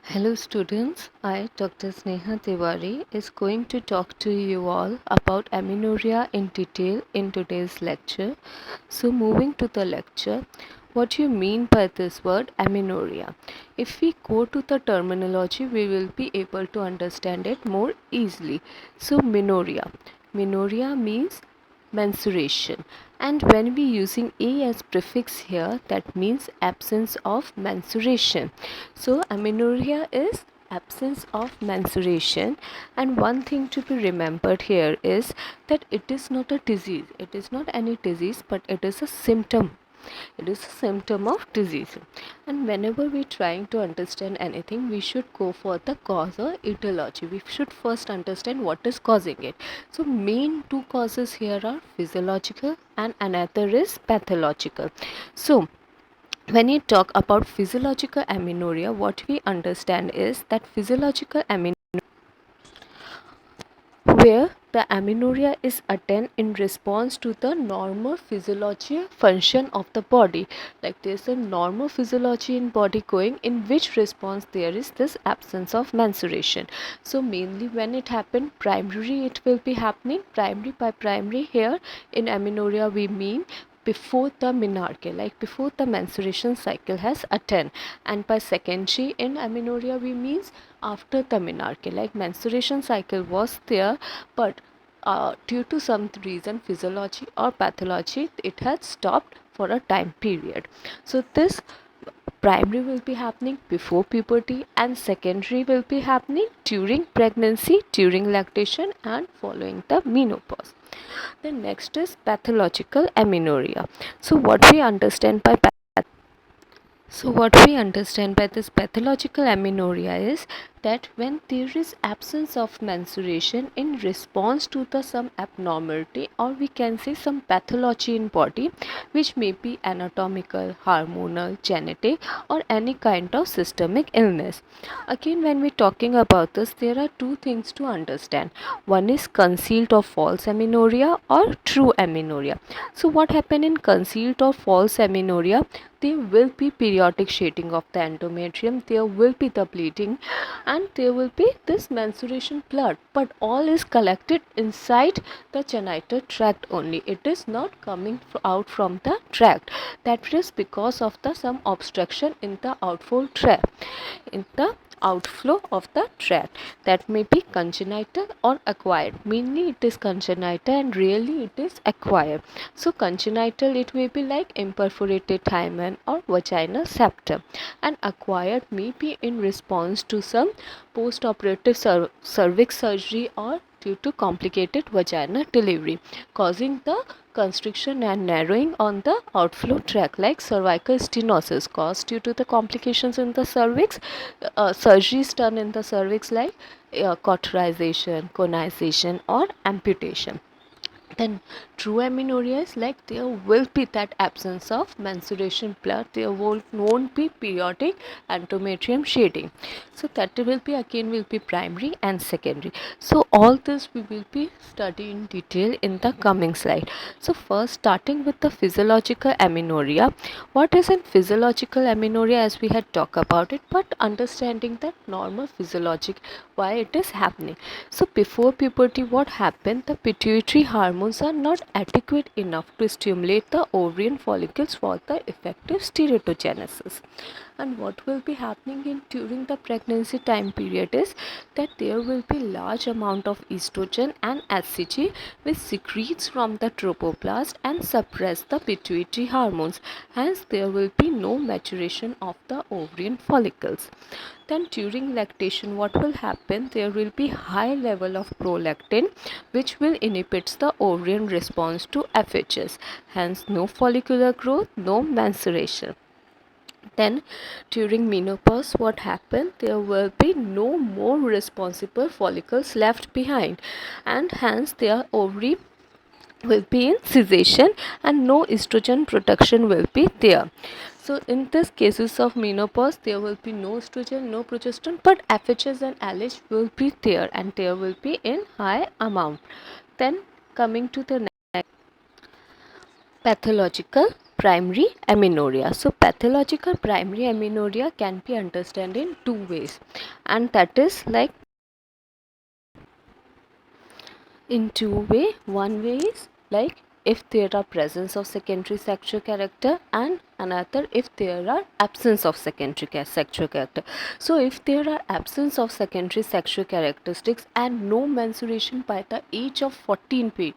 Hello students, I Dr. Sneha Tiwari is going to talk to you all about amenorrhea in detail in today's lecture. So moving to the lecture, what do you mean by this word amenorrhea? If we go to the terminology, we will be able to understand it more easily. So menorrhea. Menorrhea means menstruation, and when we using a as prefix here, that means absence of menstruation. So amenorrhea is absence of menstruation. And one thing to be remembered here is that it is not a disease, it is not any disease, but it is a symptom. It is a symptom of disease. And whenever we're trying to understand anything, we should go for the cause or etiology. We should first understand what is causing it. So main two causes here are physiological and another is pathological. So when you talk about physiological amenorrhea, what we understand is that physiological amenorrhea where the amenorrhea is attained in response to the normal physiology function of the body. Like there's a normal physiology in body going, in which response there is this absence of menstruation. So mainly when it happened primary, it will be happening primary. By primary here in amenorrhea we mean before the menarche, like before the menstruation cycle has attained. And by secondary in amenorrhea we means after the menarche, like menstruation cycle was there, but due to some reason, physiology or pathology, it had stopped for a time period. So this primary will be happening before puberty and secondary will be happening during pregnancy, during lactation and following the menopause. The next is pathological amenorrhea. So what we understand by this pathological amenorrhea is that when there is absence of menstruation in response to the some abnormality, or we can say some pathology in body, which may be anatomical, hormonal, genetic or any kind of systemic illness. Again, when we're talking about this, there are two things to understand. One is concealed or false amenorrhea or true amenorrhea. So what happened in concealed or false amenorrhea? There will be periodic shading of the endometrium, there will be the bleeding, and there will be this menstruation blood, but all is collected inside the genital tract only. It is not coming out from the tract. That is because of the some obstruction in the outflow of the tract. That may be congenital or acquired. Mainly it is congenital and rarely it is acquired. So congenital, it may be like imperforated hymen or vaginal septum, and acquired may be in response to some post-operative cervix surgery or due to complicated vaginal delivery, causing the constriction and narrowing on the outflow tract, like cervical stenosis caused due to the complications in the cervix, surgeries done in the cervix like cauterization, conization or amputation. Then true amenorrhea is like there will be that absence of menstruation blood, there won't be periodic endometrium shading. So that will be primary and secondary. So all this we will be studying in detail in the coming slide. So first, starting with the physiological amenorrhea. What is in physiological amenorrhea, as we had talked about it, but understanding that normal physiologic why it is happening. So before puberty, what happened? The pituitary hormones are not adequate enough to stimulate the ovarian follicles for the effective steroidogenesis. And what will be happening in during the pregnancy time period is that there will be large amount of estrogen and HCG which secretes from the trophoblast and suppress the pituitary hormones. Hence there will be no maturation of the ovarian follicles. Then during lactation, what will happen? There will be high level of prolactin which will inhibits the ovarian response to FHS. Hence no follicular growth, no menstruation. Then during menopause, what happened? There will be no more responsible follicles left behind, and hence their ovary will be in cessation and no estrogen production will be there. So in this cases of menopause, there will be no estrogen, no progesterone, but FHS and LH will be there, and there will be in high amount. Then coming to the next, pathological Primary amenorrhea. So pathological primary amenorrhea can be understood in two ways, and that is like in two way. One way is like if there are presence of secondary sexual character, and another if there are absence of secondary sexual character. So if there are absence of secondary sexual characteristics and no menstruation by the age of 14 period,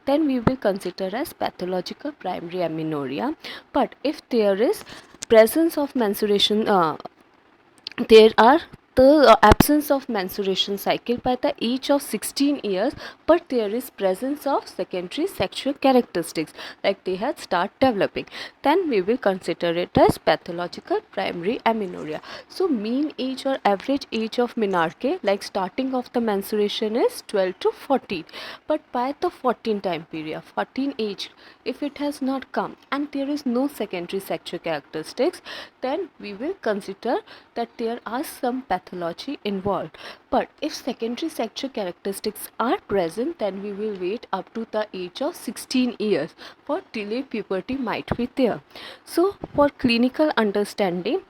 then we will consider as pathological primary amenorrhea. But if there is presence of menstruation, there are the absence of menstruation cycle by the age of 16 years, but there is presence of secondary sexual characteristics like they had start developing, then we will consider it as pathological primary amenorrhea. So mean age or average age of menarche, like starting of the menstruation, is 12 to 14, but by the 14 time period, 14 age, if it has not come and there is no secondary sexual characteristics, then we will consider that there are some pathology involved. But if secondary sexual characteristics are present, then we will wait up to the age of 16 years for delayed puberty might be there. So for clinical understanding,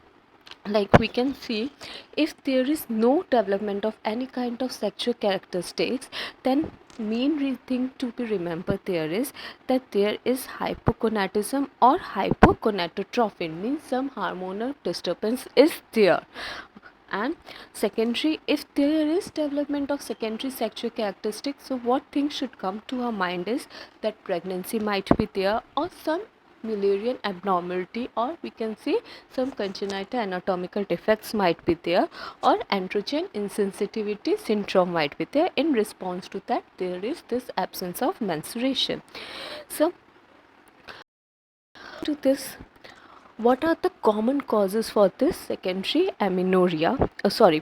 like we can see, if there is no development of any kind of sexual characteristics, then main thing to be remembered there is that there is hypogonadism or hypogonadotrophy, means some hormonal disturbance is there. And secondary, if there is development of secondary sexual characteristics, so what thing should come to our mind is that pregnancy might be there, or some Mullerian abnormality, or we can say some congenital anatomical defects might be there, or androgen insensitivity syndrome might be there. In response to that, there is this absence of menstruation. So to this, what are the common causes for this secondary amenorrhea?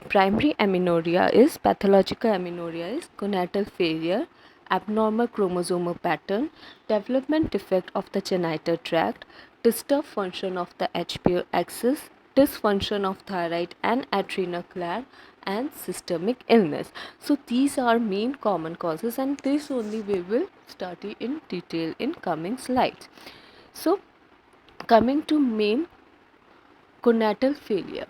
Primary amenorrhea is pathological amenorrhea is gonadal failure, abnormal chromosomal pattern, development defect of the genital tract, disturbed function of the HPO axis, dysfunction of thyroid and adrenal gland, and systemic illness. So these are main common causes, and this only we will study in detail in coming slides. So coming to main gonadal failure.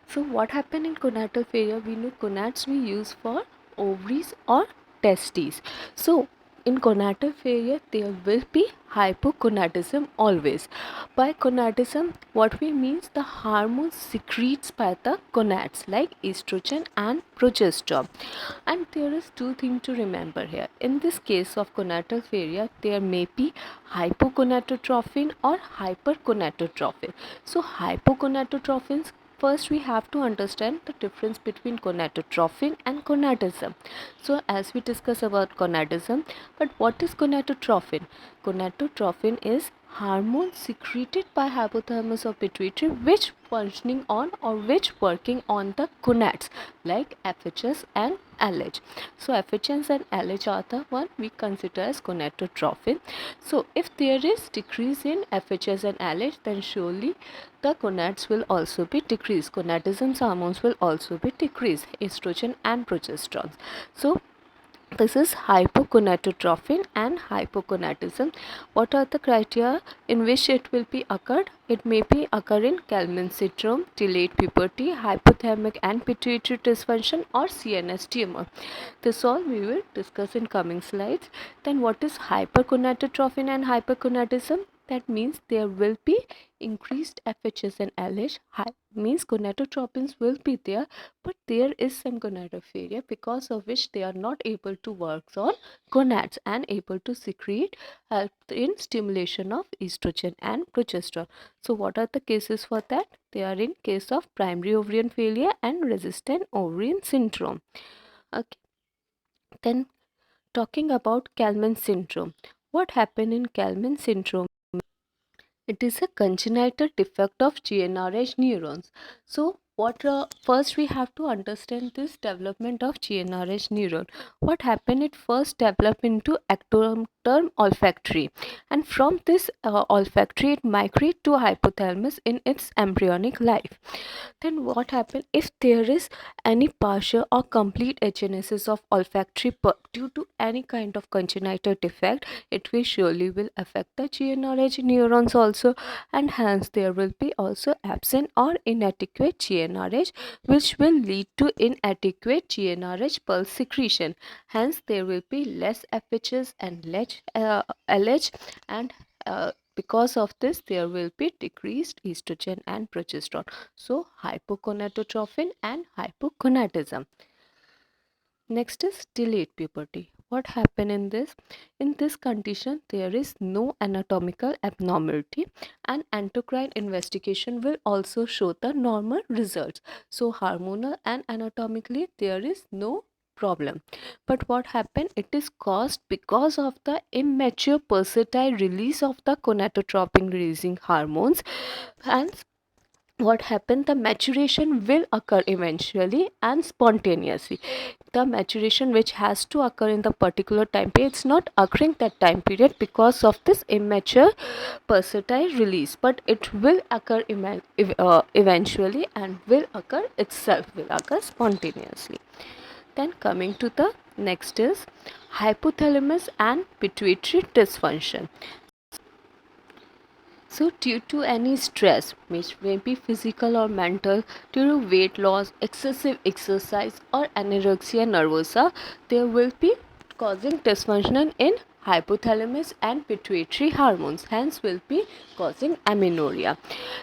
So what happened in gonadal failure? We know gonads we use for ovaries or testes. So in gonadal failure there will be hypogonadism always. By gonadism, what we means, the hormones secretes by the gonads like estrogen and progesterone. And there is two things to remember here. In this case of gonadal failure, there may be hypogonadotrophin or hypergonadotrophin. So hypogonadotrophin, first we have to understand the difference between gonadotrophin and gonadism. So as we discuss about gonadism, but what is gonadotrophin? Gonadotrophin is hormone secreted by hypothalamus or pituitary which functioning on or which working on the gonads like FHS and LH. So FHS and LH are the one we consider as gonadotrophin. So if there is decrease in FHS and LH, then surely the gonads will also be decreased. Gonadism's hormones will also be decreased, estrogen and progesterone. So this is hypogonadotrophin and hypogonadism. What are the criteria in which it will be occurred? It may be occur in Kallmann syndrome, delayed puberty, hypothalamic and pituitary dysfunction, or CNS tumor. This all we will discuss in coming slides. Then what is hypergonadotrophin and hypergonadism? That means there will be increased FHS and LH. Means gonadotropins will be there, but there is some gonadal failure because of which they are not able to work on gonads and able to secrete, help in stimulation of estrogen and progesterone. So what are the cases for that? They are in case of primary ovarian failure and resistant ovarian syndrome. Okay. Then talking about Kallmann syndrome. What happened in Kallmann syndrome? It is a congenital defect of GnRH neurons. So First we have to understand this development of GnRH neuron. What happened, it first developed into ectoderm olfactory, and from this olfactory it migrate to hypothalamus in its embryonic life. Then what happened, if there is any partial or complete agenesis of olfactory due to any kind of congenital defect, it will surely will affect the GnRH neurons also, and hence there will be also absent or inadequate GnRH, which will lead to inadequate GnRH pulse secretion. Hence there will be less FHs and less LH, and because of this there will be decreased estrogen and progesterone. So hypogonadotrophin and hypogonadism. Next is delayed puberty. What happened in this? In this condition, there is no anatomical abnormality, and endocrine investigation will also show the normal results. So hormonal and anatomically there is no problem. But what happened? It is caused because of the immature pulsatile release of the gonadotropin releasing hormones, and what happened, the maturation will occur eventually and spontaneously. The maturation which has to occur in the particular time period, it's not occurring that time period because of this immature pulsatile release, but it will occur eventually, and will occur itself, will occur spontaneously. Then coming to the next is hypothalamus and pituitary dysfunction. So due to any stress, which may be physical or mental, due to weight loss, excessive exercise or anorexia nervosa, there will be causing dysfunction in hypothalamus and pituitary hormones, hence will be causing amenorrhea.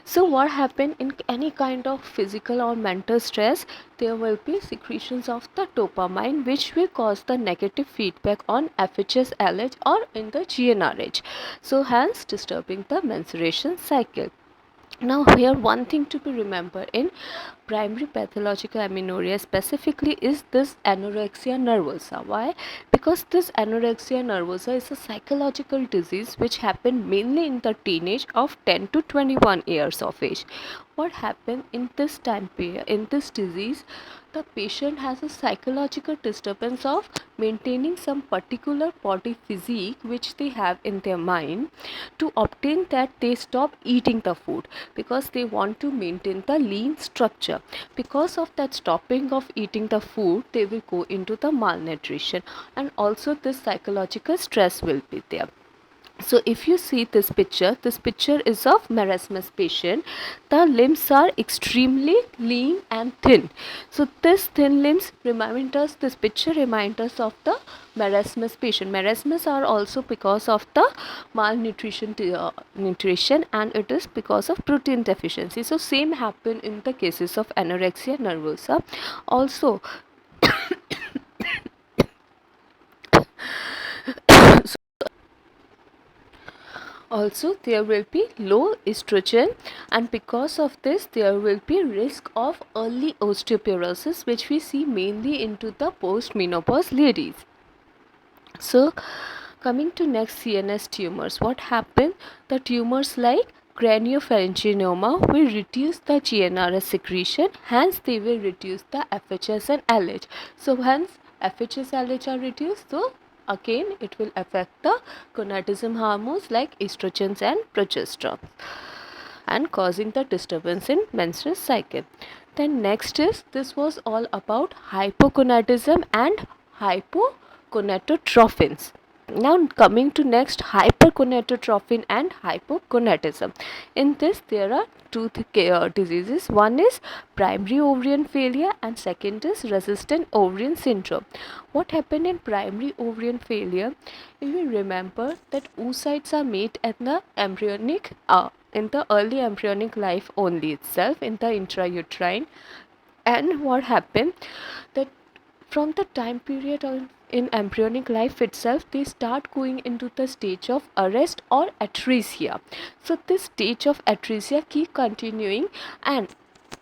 So what happen in any kind of physical or mental stress, there will be secretions of the dopamine, which will cause the negative feedback on FHS, LH or in the GnRH, so hence disturbing the menstruation cycle. Now here one thing to be remembered in primary pathological amenorrhea specifically is this anorexia nervosa. Why? Because this anorexia nervosa is a psychological disease which happened mainly in the teenage of 10 to 21 years of age. What happened in this time period, in this disease, the patient has a psychological disturbance of maintaining some particular body physique which they have in their mind. To obtain that, they stop eating the food because they want to maintain the lean structure. Because of that stopping of eating the food, they will go into the malnutrition, and also this psychological stress will be there. So if you see this picture is of marasmus patient. The limbs are extremely lean and thin. So this thin limbs this picture reminds us of the marasmus patient. Marasmus are also because of the malnutrition, nutrition, and it is because of protein deficiency. So same happen in the cases of anorexia nervosa also. Also there will be low estrogen, and because of this there will be risk of early osteoporosis, which we see mainly into the post-menopause ladies. So coming to next, CNS tumors. What happen? The tumors like craniopharyngioma will reduce the GnRS secretion, hence they will reduce the FHS and LH. So hence FHS, LH are reduced, so again it will affect the gonadism hormones like estrogens and progesterone, and causing the disturbance in menstrual cycle. Then next is, this was all about hypogonadism and hypogonadotrophins. Now coming to next, hypergonadotrophin and hypogonadism. In this there are two diseases. One is primary ovarian failure and second is resistant ovarian syndrome. What happened in primary ovarian failure? You will remember that oocytes are made at the embryonic in the early embryonic life only itself, in the intrauterine. And what happened, that from the time period in embryonic life itself, they start going into the stage of arrest or atresia. So this stage of atresia keep continuing, and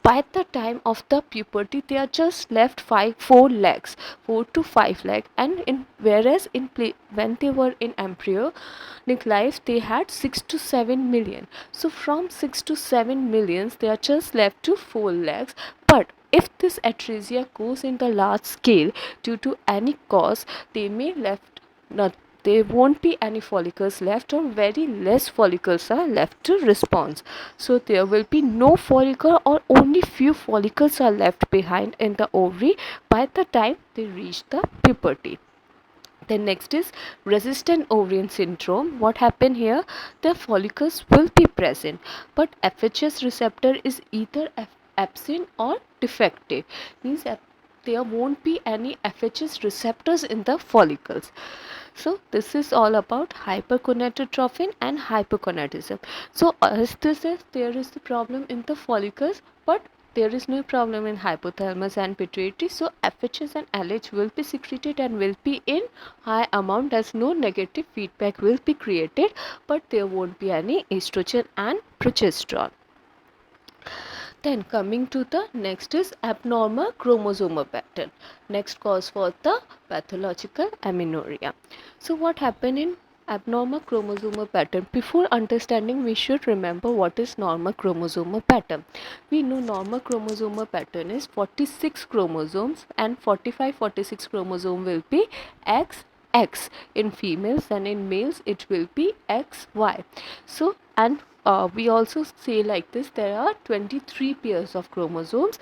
By the time of the puberty they are just left 4 legs, 4 to 5 legs, and in whereas when they were in embryonic life they had 6 to 7 million. So from 6 to 7 millions they are just left to 4 legs. But if this atresia goes in the large scale due to any cause, they may left not, there won't be any follicles left, or very less follicles are left to respond. So there will be no follicle, or only few follicles are left behind in the ovary by the time they reach the puberty. Then next is resistant ovarian syndrome. What happened here? The follicles will be present, but FHS receptor is either absent or defective. Means there won't be any FHS receptors in the follicles. So this is all about hypergonadotrophin and hypergonadism. So as this is, there is the problem in the follicles, but there is no problem in hypothalamus and pituitary. So FHS and LH will be secreted and will be in high amount, as no negative feedback will be created, but there won't be any estrogen and progesterone. Then coming to the next is abnormal chromosomal pattern. Next cause for the pathological amenorrhea. So what happened in abnormal chromosomal pattern? Before understanding, we should remember what is normal chromosomal pattern. We know normal chromosomal pattern is 46 chromosomes, and 45-46 chromosome will be XX in females, and in males it will be XY. So and we also say like this, there are 23 pairs of chromosomes.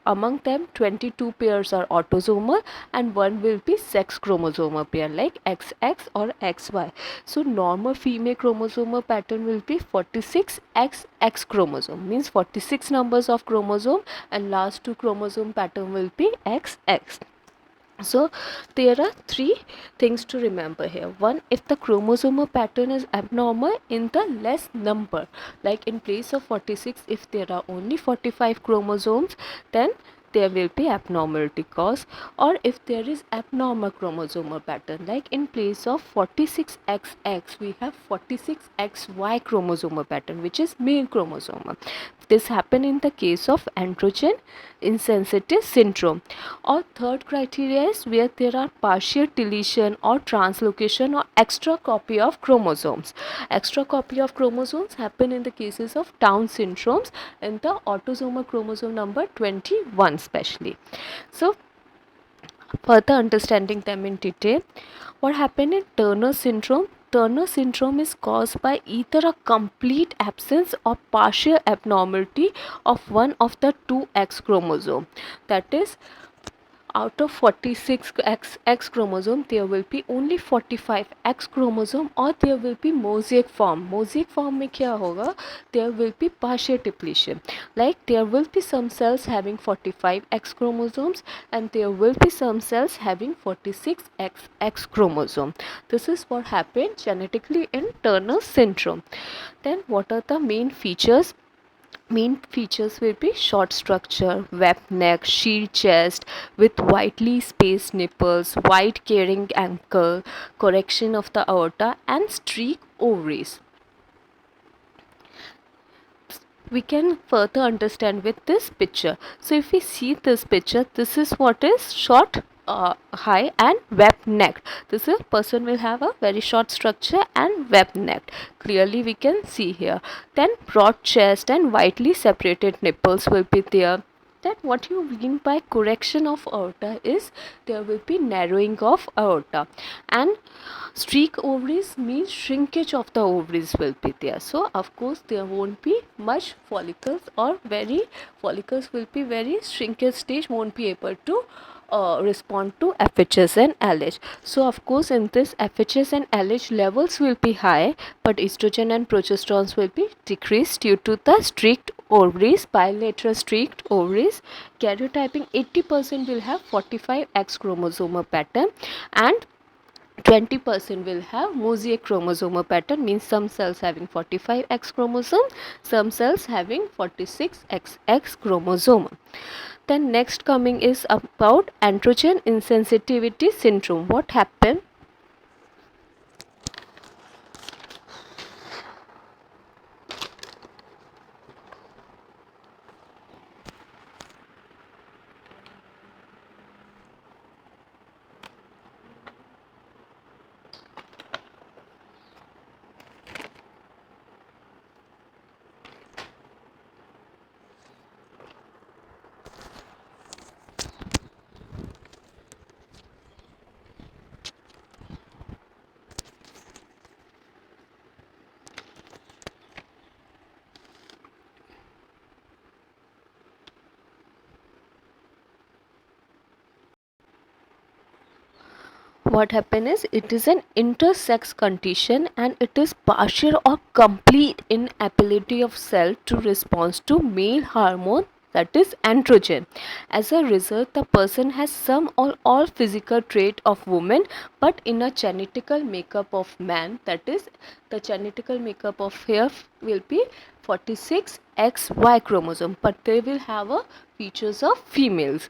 Among them 22 pairs are autosomal and one will be sex chromosomal pair like XX or XY. So normal female chromosomal pattern will be 46XX chromosome, means 46 numbers of chromosome, and last two chromosome pattern will be XX. So there are three things to remember here. One, if the chromosomal pattern is abnormal in the less number, like in place of 46, if there are only 45 chromosomes, then there will be abnormality cause. Or if there is abnormal chromosomal pattern, like in place of 46XX we have 46XY chromosomal pattern, which is male chromosomal. This happen in the case of androgen insensitive syndrome. Or third criteria is where there are partial deletion or translocation or extra copy of chromosomes. Extra copy of chromosomes happen in the cases of Down syndromes and the autosomal chromosome number 21 especially. So further understanding them in detail, what happened in Turner syndrome? Turner syndrome is caused by either a complete absence or partial abnormality of one of the two X chromosome. That is, out of 46 X chromosome there will be only 45 X chromosome, or there will be mosaic form. Mosaic form में क्या होगा? There will be partial depletion, like there will be some cells having 45 X chromosomes and there will be some cells having 46 X chromosome. This is what happened genetically in Turner syndrome. Then what are the main features? Main features will be short structure, webbed neck, sheer chest with widely spaced nipples, wide carrying ankle, correction of the aorta, and streak ovaries. We can further understand with this picture. So if we see this picture, this is what is short, high and webbed neck. This is person will have a very short structure and webbed neck. Clearly we can see here. Then broad chest and widely separated nipples will be there. Then what you mean by correction of aorta is there will be narrowing of aorta, and streak ovaries means shrinkage of the ovaries will be there. So of course there won't be much follicles, or very follicles will be very shrinkage stage, won't be able to respond to FHS and LH. So of course in this FHS and LH levels will be high, but estrogen and progesterone will be decreased due to the streaked ovaries, bilateral streaked ovaries. Karyotyping 80% will have 45 X chromosomal pattern and 20% will have mosaic chromosomal pattern, means some cells having 45 X chromosome, some cells having 46 XX chromosome. Then next coming is about androgen insensitivity syndrome. What happened? what happen is it is an intersex condition and it is partial or complete inability of cell to respond to male hormone, that is androgen. As a result, the person has some or all physical trait of woman but in a genetical makeup of man, that is the genetical makeup of here will be 46XY chromosome, but they will have a features of females.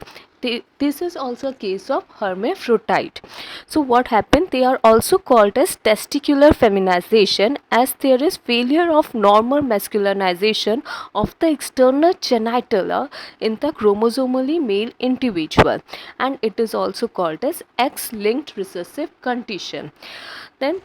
This is also a case of hermaphrodite. So what happened, they are also called as testicular feminization, as there is failure of normal masculinization of the external genitalia in the chromosomally male individual, and it is also called as X-linked recessive condition. Then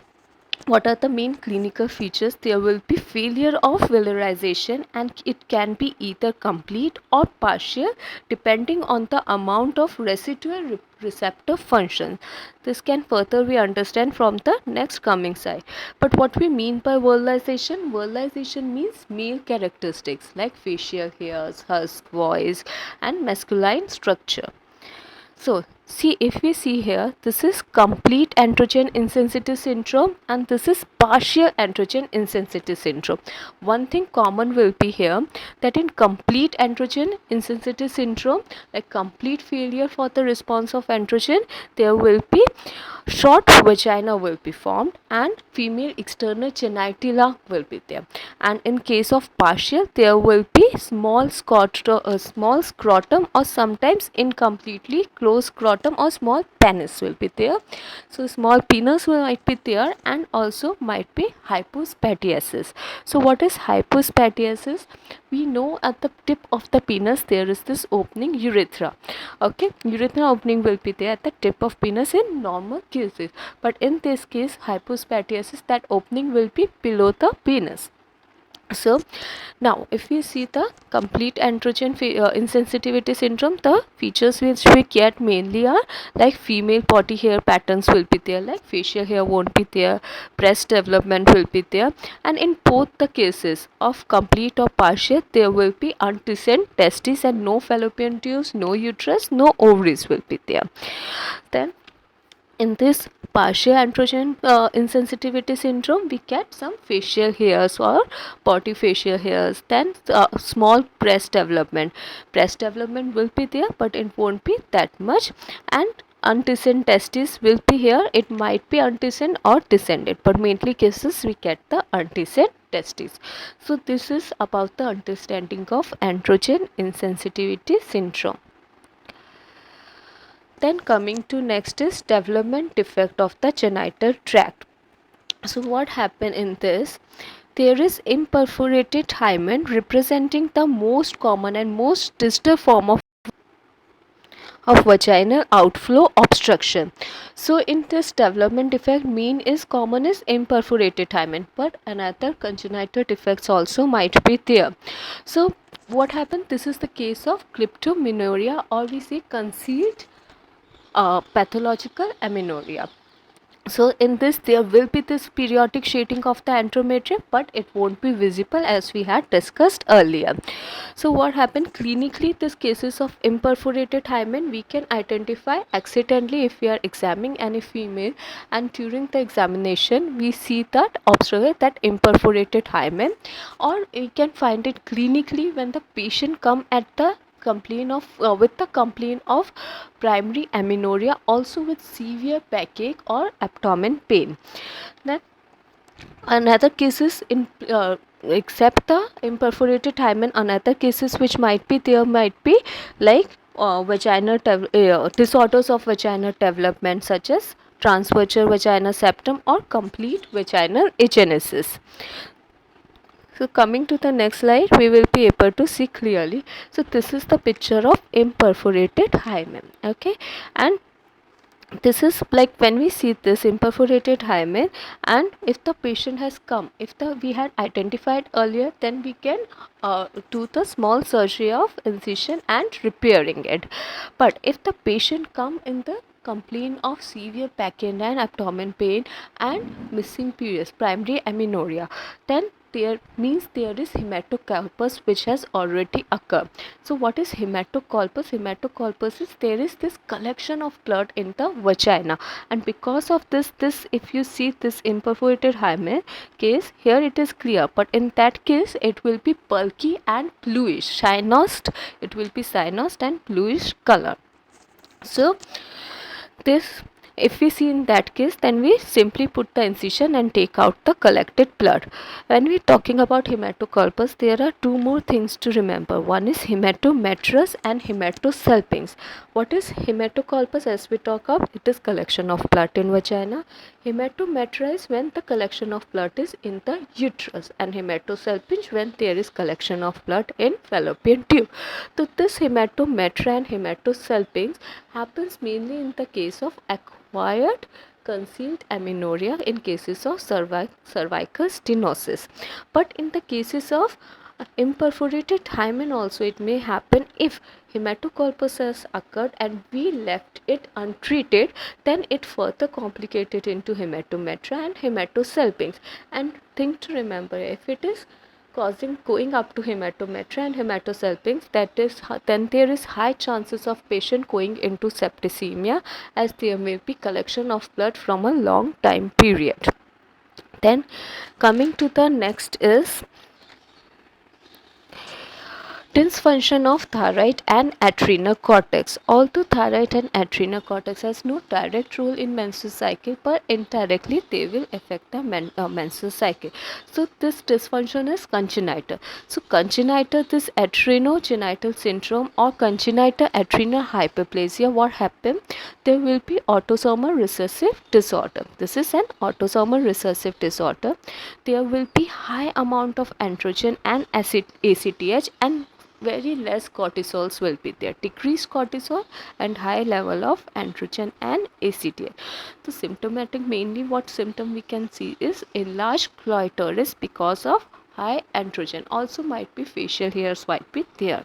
what are the main clinical features? There will be failure of valorization and it can be either complete or partial depending on the amount of residual receptor function. This can further be understand from the next coming slide. But what we mean by valorization means male characteristics like facial hairs, husk, voice and masculine structure. So, see, if we see here, this is complete androgen insensitive syndrome and this is partial androgen insensitive syndrome. One thing common will be here, that in complete androgen insensitive syndrome, like complete failure for the response of androgen, there will be short vagina will be formed and female external genitalia will be there. And in case of partial, there will be small scrotum or sometimes incompletely closed scrotum or small penis will be there. So small penis might be there and also might be hypospadiasis. So what is hypospadiasis? We know at the tip of the penis there is this opening, urethra. Okay, urethra opening will be there at the tip of penis in normal cases, but in this case hypospadiasis, that opening will be below the penis. So now if we see the complete androgen insensitivity syndrome, the features which we get mainly are like female body hair patterns will be there, like facial hair won't be there, breast development will be there, and in both the cases of complete or partial there will be undescent testes and no fallopian tubes, no uterus, no ovaries will be there. Then in this partial androgen insensitivity syndrome, we get some facial hairs or body facial hairs. Then small breast development will be there but it won't be that much, and undescent testes will be here. It might be undescent or descended, but mainly cases we get the undescent testes. So this is about the understanding of androgen insensitivity syndrome. Then coming to next is development defect of the genital tract. So what happened in this? There is imperforated hymen representing the most common and most distal form of vaginal outflow obstruction. So in this development defect, mean is common is imperforated hymen, but another congenital defects also might be there. So what happened? This is the case of kleptomynuria, or we say concealed pathological amenorrhea. So in this there will be this periodic shading of the endometrium, but it won't be visible as we had discussed earlier. So what happened clinically, this cases of imperforated hymen we can identify accidentally if we are examining any female, and during the examination we see that observe that imperforated hymen, or we can find it clinically when the patient come at the complaint of with the complaint of primary amenorrhea, also with severe backache or abdomen pain. Then another cases in except the imperforated hymen, another cases which might be there might be like disorders of vaginal development such as transverse vaginal septum or complete vaginal agenesis. So coming to the next slide, we will be able to see clearly. So this is the picture of imperforated hymen. Okay, and this is like when we see this imperforated hymen, and if the patient has come, if the we had identified earlier, then we can do the small surgery of incision and repairing it. But if the patient come in the complaint of severe back and abdomen pain and missing periods, primary amenorrhea, then there means there is hematocarpus which has already occurred. So what is hematocarpus? Hematocarpus is there is this collection of blood in the vagina, and because of this if you see this imperforated hymen case, here it is clear, but in that case it will be bulky and bluish, cyanosed, it will be cyanosed and bluish color. So this, if we see in that case, then we simply put the incision and take out the collected blood. When we are talking about hematocarpus, there are two more things to remember. One is hematometrus and hematosalpinx. What is hematocarpus? As we talk of, it is collection of blood in vagina. Hematometra is when the collection of blood is in the uterus, and hematosalpinx when there is collection of blood in fallopian tube. So this hematometra and hematosalpinx happens mainly in the case of acquired concealed amenorrhea in cases of cervical stenosis. But in the cases of imperforated hymen also it may happen. If hematocarpus has occurred and we left it untreated, then it further complicated into hematometra and hematosalpinx. And thing to remember, if it is causing going up to hematometra and hematosalpinx, that is then there is high chances of patient going into septicemia, as there may be collection of blood from a long time period. Then coming to the next is dysfunction of thyroid and adrenal cortex. Although thyroid and adrenal cortex has no direct role in menstrual cycle, but indirectly they will affect the menstrual cycle. So this dysfunction is congenital. So congenital, this adrenogenital syndrome or congenital adrenal hyperplasia, what happen? There will be autosomal recessive disorder. This is an autosomal recessive disorder. There will be high amount of androgen and ACTH, and very less cortisols will be there, decreased cortisol and high level of androgen and ACTH. The symptomatic, mainly what symptom we can see is enlarged clitoris because of high androgen. Also might be facial hairs might be there.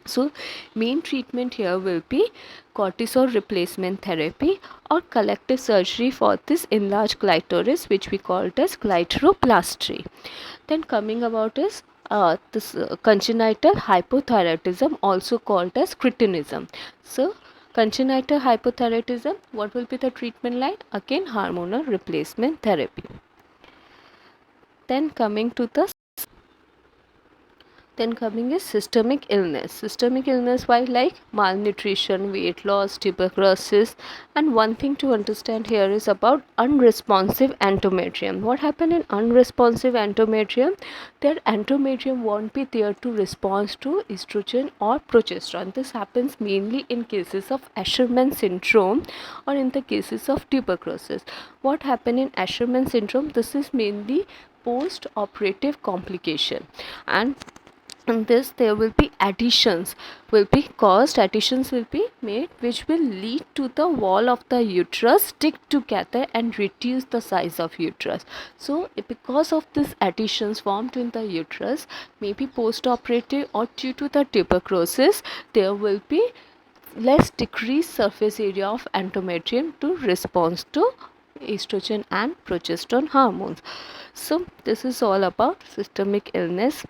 So main treatment here will be cortisol replacement therapy or collective surgery for this enlarged clitoris, which we call it as clitoroplasty. Then coming about is this congenital hypothyroidism, also called as cretinism. So congenital hypothyroidism, what will be the treatment line? Again, hormonal replacement therapy. Then coming is systemic illness. Systemic illness, why? Like malnutrition, weight loss, tuberculosis. And one thing to understand here is about unresponsive endometrium. What happened in unresponsive endometrium? Their endometrium won't be there to respond to estrogen or progesterone. This happens mainly in cases of Asherman syndrome or in the cases of tuberculosis. What happened in Asherman syndrome? This is mainly post-operative complication, and in this there will be additions will be made, which will lead to the wall of the uterus stick together and reduce the size of uterus. So because of these additions formed in the uterus, maybe post-operative or due to the tuberculosis, there will be less decreased surface area of endometrium to respond to estrogen and progesterone hormones. So this is all about systemic illness.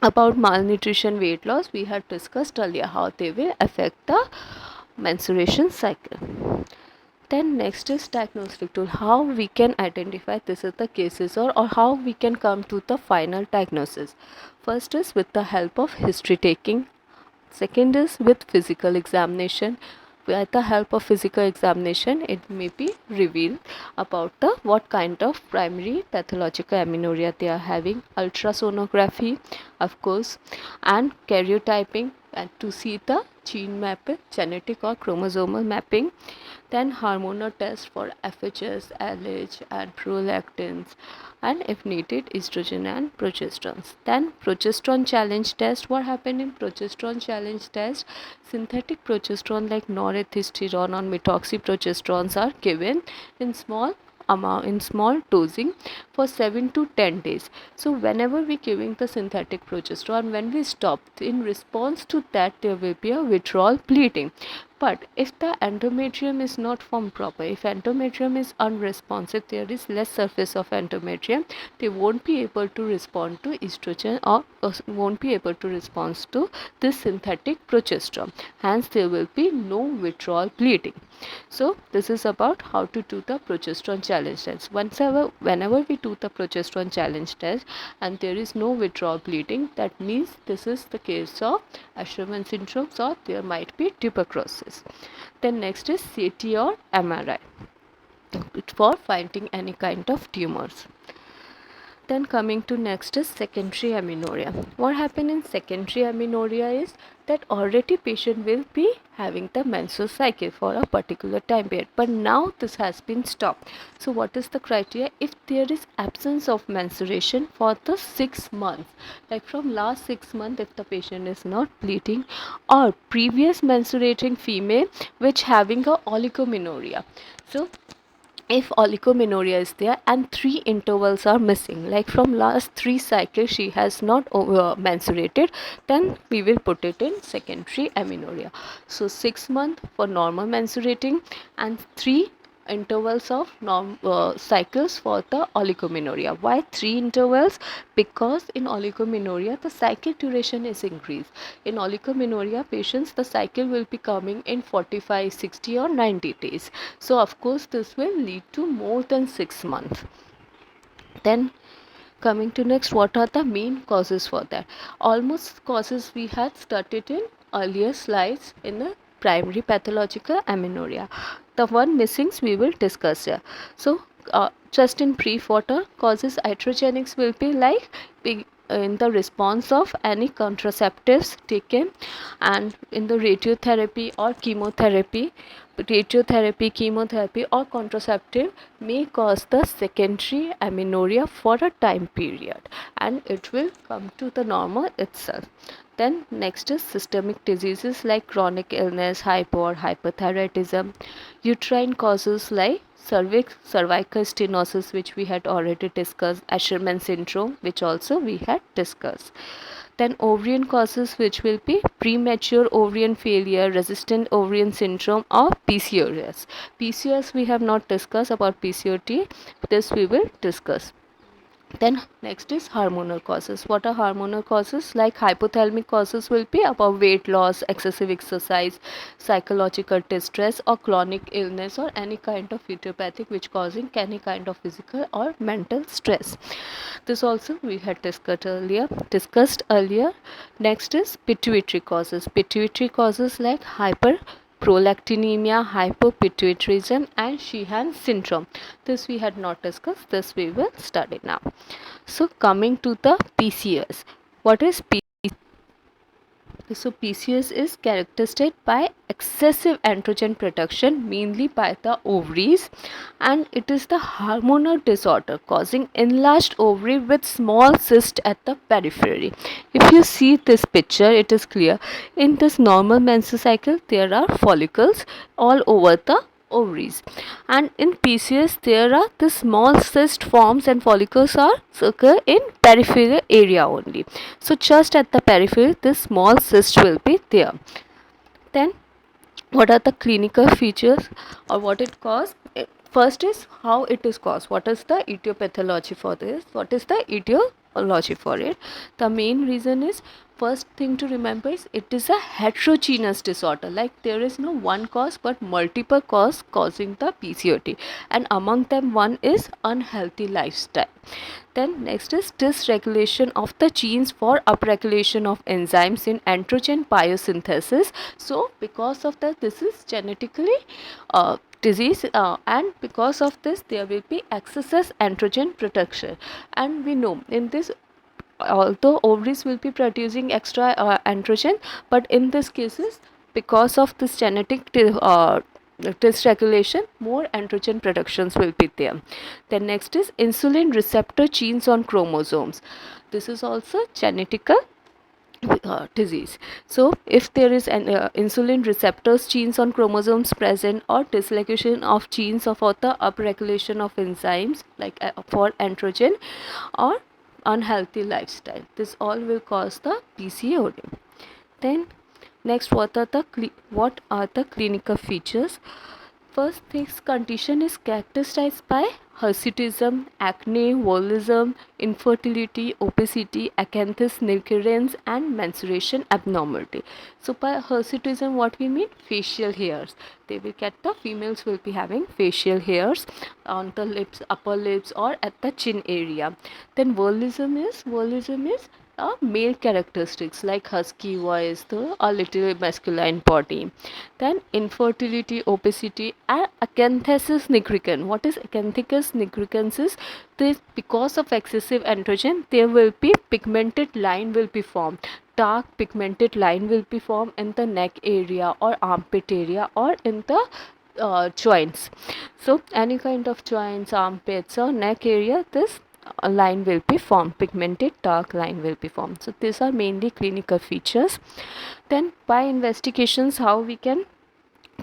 About malnutrition, weight loss, we had discussed earlier how they will affect the menstruation cycle. Then next is diagnostic tool, how we can identify this is the cases, or how we can come to the final diagnosis. First is with the help of history taking. Second is with physical examination. With the help of physical examination, it may be revealed about the what kind of primary pathological amenorrhea they are having. Ultrasonography, of course, and karyotyping, and to see the gene mapping, genetic or chromosomal mapping. Then hormonal test for FHS, LH and prolactins, and if needed estrogen and progesterone. Then progesterone challenge test. What happened in progesterone challenge test? Synthetic progesterone like norethistron or methoxyprogesterones are given in small amount, in small dosing for 7 to 10 days. So whenever we giving the synthetic progesterone, when we stop, in response to that there will be a withdrawal bleeding. But if the endometrium is not formed proper, if endometrium is unresponsive, there is less surface of endometrium, they won't be able to respond to estrogen or won't be able to respond to this synthetic progesterone. Hence, there will be no withdrawal bleeding. So this is about how to do the progesterone challenge test. Whenever we do the progesterone challenge test and there is no withdrawal bleeding, that means this is the case of Asherman syndrome, or there might be tuberculosis. Then next is CT or MRI for finding any kind of tumors. Then coming to next is secondary amenorrhea. What happens in secondary amenorrhea is that already patient will be having the menstrual cycle for a particular time period, but now this has been stopped. So what is the criteria? If there is absence of menstruation for the 6 months, like from last 6 months, if the patient is not bleeding, or previous menstruating female which having a oligomenorrhea. So if oligomenorrhea is there and 3 intervals are missing, like from last 3 cycles she has not menstruated, then we will put it in secondary amenorrhea. So 6 months for normal menstruating and 3 intervals of cycles for the oligomenorrhea. Why 3 intervals? Because in oligomenorrhea the cycle duration is increased. In oligomenorrhea patients, the cycle will be coming in 45, 60 or 90 days. So of course this will lead to more than 6 months. Then coming to next, what are the main causes for that? Almost causes we had started in earlier slides in the primary pathological amenorrhea. The one missings we will discuss here. So just in brief, what are causes? Iatrogenics will be like in the response of any contraceptives taken, and in the radiotherapy or chemotherapy. Radiotherapy, chemotherapy or contraceptive may cause the secondary amenorrhea for a time period and it will come to the normal itself. Then next is systemic diseases like chronic illness, hypo or hyperthyroidism, uterine causes like cervical stenosis, which we had already discussed, Asherman syndrome, which also we had discussed. Then ovarian causes, which will be premature ovarian failure, resistant ovarian syndrome or PCOS. PCOS we have not discussed about PCOD, this we will discuss. Then next is hormonal causes. What are hormonal causes? Like hypothalamic causes will be about weight loss, excessive exercise, psychological distress or chronic illness or any kind of idiopathic which causing any kind of physical or mental stress. This also we had discussed earlier. Next is pituitary causes. Pituitary causes like hyperprolactinemia, hypopituitarism and Sheehan syndrome. This we had not discussed, this we will study now. So coming to the PCOS. What is PCOS? So PCOS is characterized by excessive androgen production mainly by the ovaries, and it is the hormonal disorder causing enlarged ovary with small cyst at the periphery. If you see this picture, it is clear. In this normal menstrual cycle there are follicles all over the ovaries, and in PCOS there are the small cyst forms and follicles are occur in peripheral area only. So just at the periphery this small cyst will be there. Then what are the clinical features or what it causes? First is how it is caused. What is the etiology for this? What is the etiology for it? The main reason is, first thing to remember is it is a heterogeneous disorder, like there is no one cause but multiple cause causing the PCOD, and among them one is unhealthy lifestyle. Then next is dysregulation of the genes for upregulation of enzymes in androgen biosynthesis. So because of that this is genetically disease, and because of this there will be excessive androgen production. And we know in this, although ovaries will be producing extra androgen, but in this cases because of this genetic dysregulation more androgen productions will be there. Then next is insulin receptor genes on chromosomes. This is also genetical disease. So if there is an insulin receptors genes on chromosomes present or dysregulation of genes for the upregulation of enzymes like for androgen or unhealthy lifestyle, this all will cause the PCOD. Then Next, what are the clinical features? First, this condition is characterized by hirsutism, acne, volitism, infertility, obesity, acanthes nigricans, and menstruation abnormality. So, by hirsutism, what we mean? Facial hairs. They will get, the females will be having facial hairs on the lips, upper lips, or at the chin area. Then, volitism is male characteristics like husky voice, a little masculine body. Then infertility, obesity, and acanthosis nigricans. What is acanthosis nigricans? Is this because of excessive androgen, there will be pigmented line will be formed. Dark pigmented line will be formed in the neck area or armpit area or in the joints. So any kind of joints, armpits or neck area, this a line will be formed, pigmented dark line will be formed. So these are mainly clinical features. Then by investigations, how we can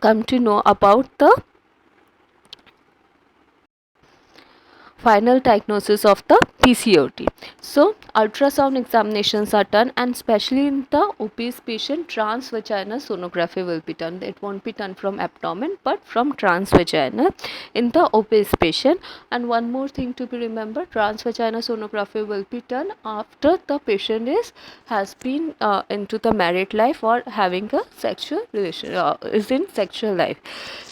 come to know about the final diagnosis of the PCOD. So ultrasound examinations are done, and especially in the obese patient, transvaginal sonography will be done. It won't be done from abdomen but from transvaginal in the obese patient. And one more thing to be remembered, transvaginal sonography will be done after the patient has been into the married life or having a sexual relation, is in sexual life.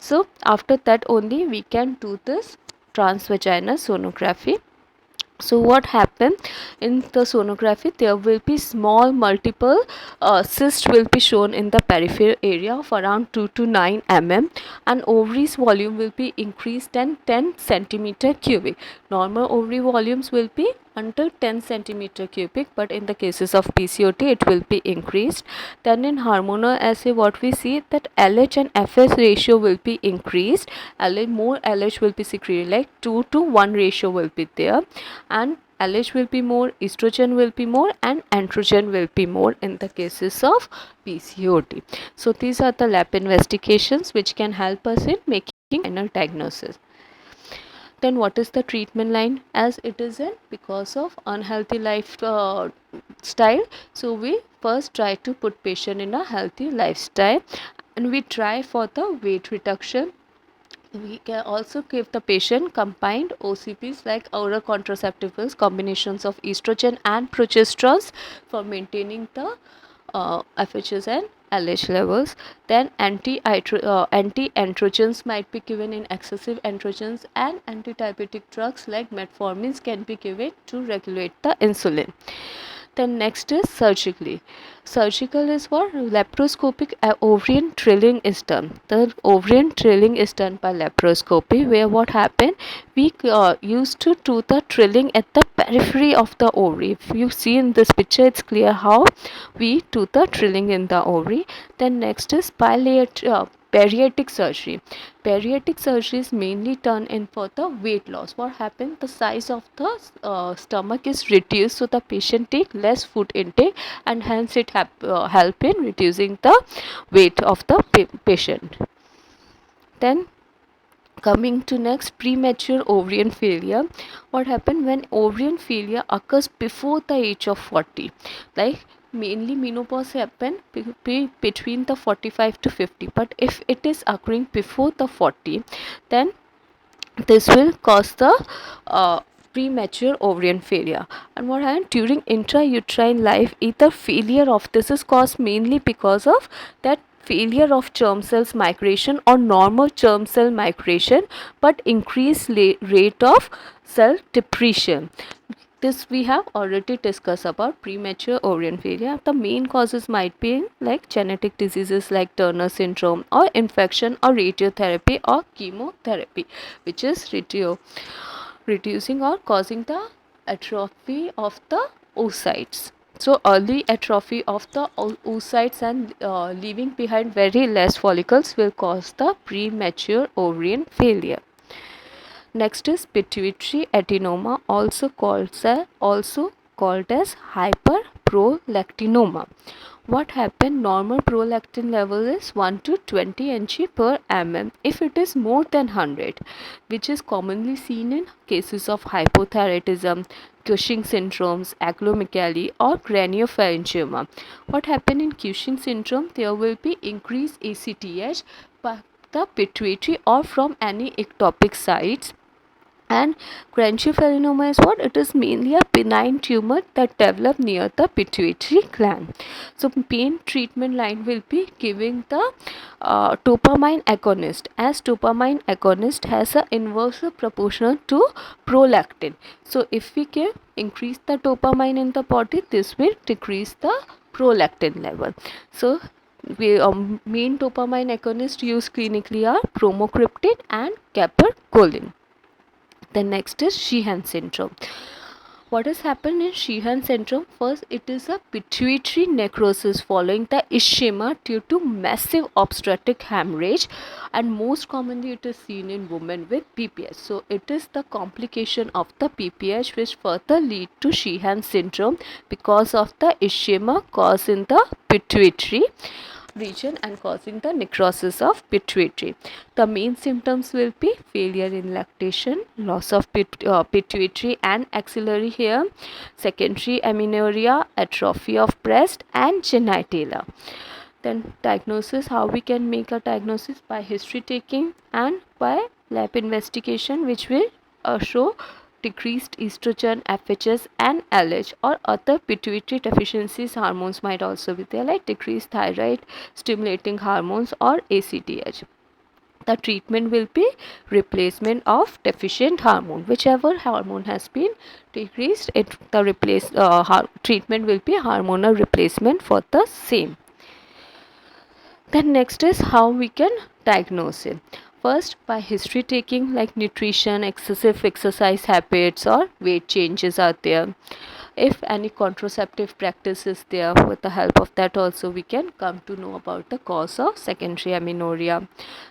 So after that only we can do this transvaginal sonography. So what happened in the sonography, there will be small multiple cysts will be shown in the peripheral area of around 2 to 9 mm, and ovaries volume will be increased and 10 centimeter cubic. Normal ovary volumes will be under 10 centimeter cubic, but in the cases of PCOD it will be increased. Then in hormonal assay, what we see that LH and FS ratio will be increased. More LH will be secreted, like 2 to 1 ratio will be there, and LH will be more, estrogen will be more, and androgen will be more in the cases of PCOD. So these are the lab investigations which can help us in making final diagnosis. Then what is the treatment line? As it is in because of unhealthy lifestyle, so we first try to put patient in a healthy lifestyle, and we try for the weight reduction. We can also give the patient combined OCPs like oral contraceptives, combinations of estrogen and progesterone for maintaining the FHS and LH levels. Then anti-androgens might be given in excessive androgens, and anti-diabetic drugs like metformins can be given to regulate the insulin. Then next is surgically. Surgical is what? Laparoscopic ovarian drilling is done. The ovarian drilling is done by laparoscopy, where what happened? We used to do the drilling at the periphery of the ovary. If you see in this picture, it's clear how we do the drilling in the ovary. Then next is bariatric surgery. Bariatric surgery is mainly done in for the weight loss. What happens? The size of the stomach is reduced, so the patient take less food intake, and hence it help in reducing the weight of the patient. Then coming to next, premature ovarian failure. What happens when ovarian failure occurs before the age of 40? Like mainly menopause happen between the 45 to 50, but if it is occurring before the 40, then this will cause the premature ovarian failure. And what happens during intrauterine life, either failure of this is caused mainly because of that failure of germ cells migration or normal germ cell migration, but increased rate of cell depletion. This we have already discussed about premature ovarian failure. The main causes might be like genetic diseases like Turner syndrome, or infection, or radiotherapy or chemotherapy, which is reducing or causing the atrophy of the oocytes. So early atrophy of the oocytes and leaving behind very less follicles will cause the premature ovarian failure. Next is pituitary adenoma, also called as hyperprolactinoma. what happened, normal prolactin level is 1 to 20 ng per mm. If it is more than 100, which is commonly seen in cases of hypothyroidism, Cushing syndromes, acromegaly or craniopharyngioma. What happened in Cushing syndrome, there will be increased ACTH by the pituitary or from any ectopic sites. And craniofaringioma is what? It is mainly a benign tumor that develop near the pituitary gland. So pain treatment line will be giving the dopamine agonist, as dopamine agonist has a inverse proportional to prolactin. So if we can increase the dopamine in the body, this will decrease the prolactin level. So we main dopamine agonist used clinically are bromocriptine and cabergoline. The next is Sheehan syndrome. What has happened in Sheehan syndrome? First, it is a pituitary necrosis following the ischemia due to massive obstetric hemorrhage, and most commonly it is seen in women with PPH. So it is the complication of the PPH which further lead to Sheehan syndrome because of the ischemia caused in the pituitary region and causing the necrosis of pituitary. The main symptoms will be failure in lactation, loss of pituitary and axillary hair, secondary amenorrhea, atrophy of breast and genitalia. Then diagnosis, how we can make a diagnosis? By history taking and by lab investigation, which will show decreased estrogen, FHS and LH, or other pituitary deficiencies hormones might also be there, like decreased thyroid stimulating hormones or ACTH. The treatment will be replacement of deficient hormone. Whichever hormone has been decreased, treatment will be hormonal replacement for the same. Then next is how we can diagnose it. First, by history taking, like nutrition, excessive exercise habits or weight changes are there. If any contraceptive practice is there, with the help of that also we can come to know about the cause of secondary amenorrhea.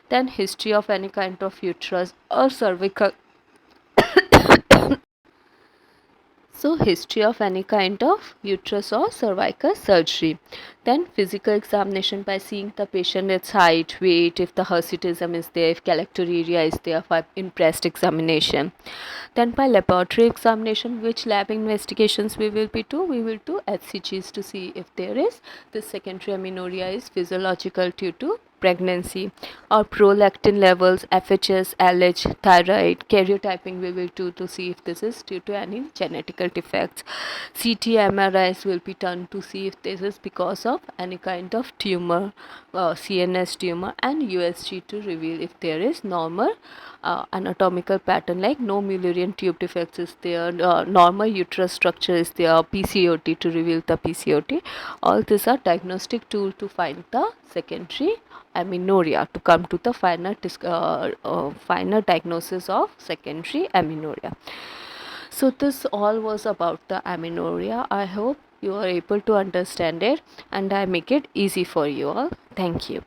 Then history of any kind of uterus or cervical So history of any kind of uterus or cervical surgery. Then physical examination by seeing the patient, its height, weight, if the hirsutism is there, if galactorrhea is there, in breast examination. Then by laboratory examination, which lab investigations we will do HCGs to see if there is this secondary amenorrhea is physiological due to pregnancy, or prolactin levels, FHS, LH, thyroid, karyotyping we will do to see if this is due to any genetical defects. CT MRIs will be done to see if this is because of any kind of tumor, CNS tumor, and USG to reveal if there is normal anatomical pattern, like no Mullerian tube defects is there, normal uterus structure is there, PCOT to reveal the PCOT. All these are diagnostic tool to find the secondary amenorrhea, to come to the final diagnosis of secondary amenorrhea. So this all was about the amenorrhea. I hope you are able to understand it and I make it easy for you all. Thank you.